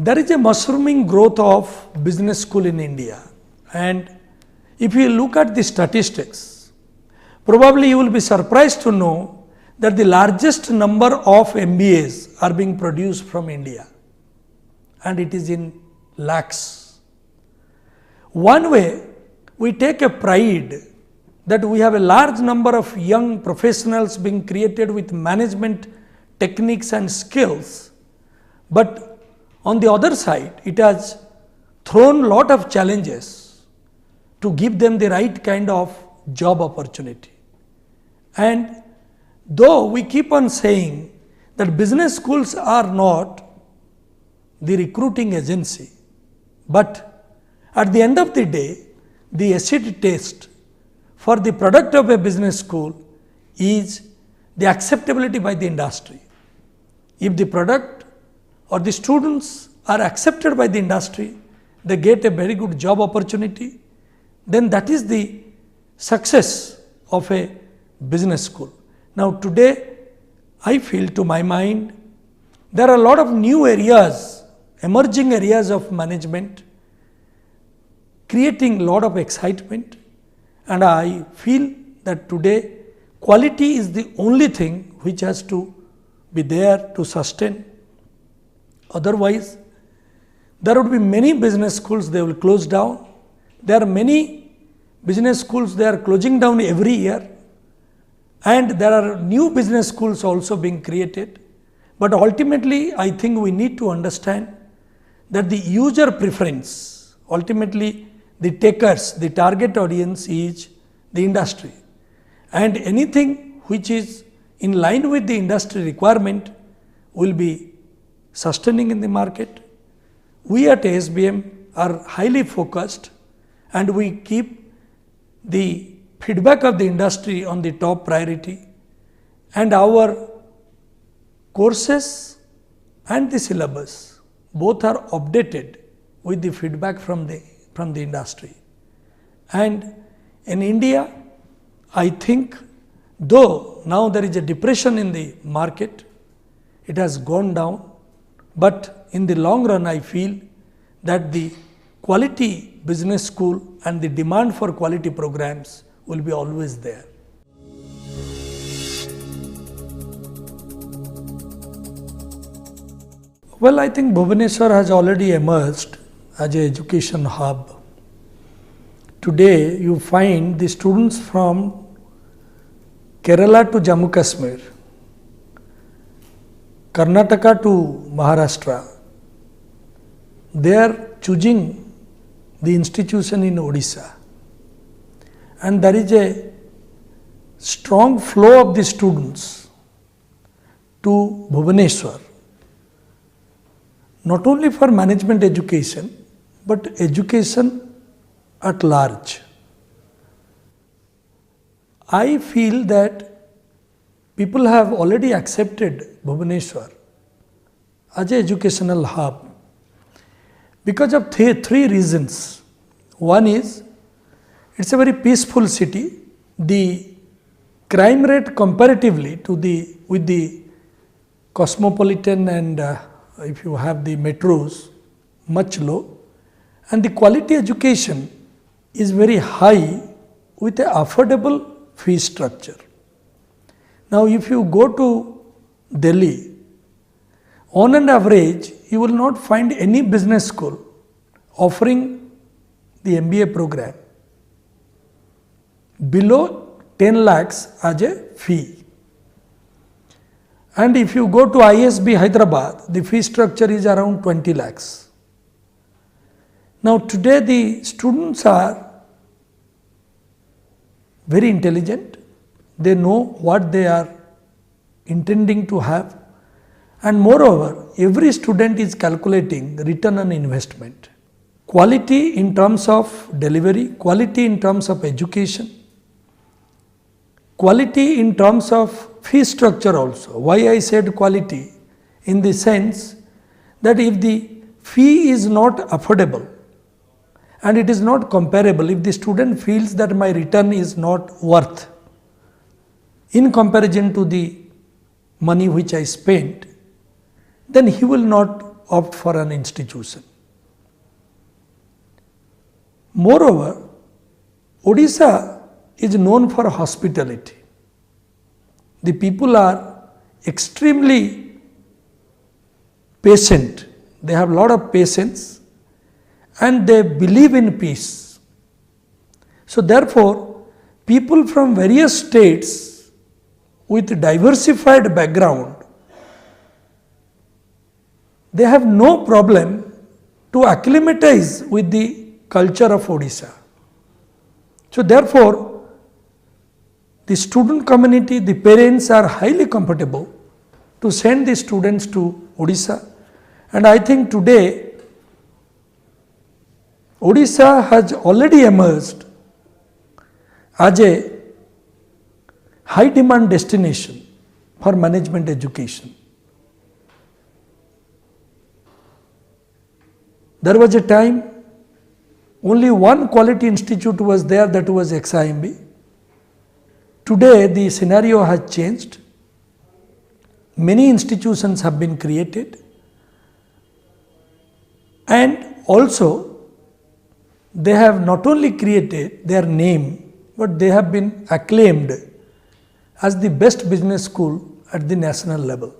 There is a mushrooming growth of business school in India, and if you look at the statistics, probably you will be surprised to know that the largest number of MBAs are being produced from India, and it is in lakhs. One way we take a pride that we have a large number of young professionals being created with management techniques and skills, but on the other side, it has thrown a lot of challenges to give them the right kind of job opportunity. And though we keep on saying that business schools are not the recruiting agency, but at the end of the day, the acid test for the product of a business school is the acceptability by the industry. If the product or the students are accepted by the industry, they get a very good job opportunity, then that is the success of a business school. Now today, I feel, to my mind, there are a lot of new areas, emerging areas of management, creating a lot of excitement, and I feel that today quality is the only thing which has to be there to sustain. Otherwise, there would be many business schools, they will close down. There are many business schools, they are closing down every year, and there are new business schools also being created. But ultimately, I think we need to understand that the user preference, ultimately the takers, the target audience is the industry, and anything which is in line with the industry requirement will be sustaining in the market. We at ASBM are highly focused, and we keep the feedback of the industry on the top priority, and our courses and the syllabus both are updated with the feedback from the industry. And in India, I think, though now there is a depression in the market, it has gone down, but in the long run, I feel that the quality business school and the demand for quality programs will be always there. Well, I think Bhubaneswar has already emerged as an education hub. Today, you find the students from Kerala to Jammu Kashmir, Karnataka to Maharashtra, they are choosing the institution in Odisha, and there is a strong flow of the students to Bhubaneswar, not only for management education, but education at large. I feel that people have already accepted Bhubaneswar as an educational hub because of three reasons. One is, it's a very peaceful city. The crime rate comparatively to with the cosmopolitan and if you have the metros, much low, and the quality education is very high with an affordable fee structure. Now, if you go to Delhi, on an average, you will not find any business school offering the MBA program below 10 lakhs as a fee. And if you go to ISB Hyderabad, the fee structure is around 20 lakhs. Now, today the students are very intelligent. They know what they are intending to have, and moreover, every student is calculating return on investment. Quality in terms of delivery, quality in terms of education, quality in terms of fee structure also. Why I said quality? In the sense that if the fee is not affordable and it is not comparable, if the student feels that my return is not worth in comparison to the money which I spent, then he will not opt for an institution. Moreover, Odisha is known for hospitality. The people are extremely patient. They have a lot of patience and they believe in peace. So therefore, people from various states with diversified background, they have no problem to acclimatize with the culture of Odisha. So therefore, the student community, the parents are highly comfortable to send the students to Odisha. And I think today, Odisha has already emerged as a high demand destination for management education. There was a time only one quality institute was there, that was XIMB. Today the scenario has changed. Many institutions have been created and also they have not only created their name, but they have been acclaimed as the best business school at the national level.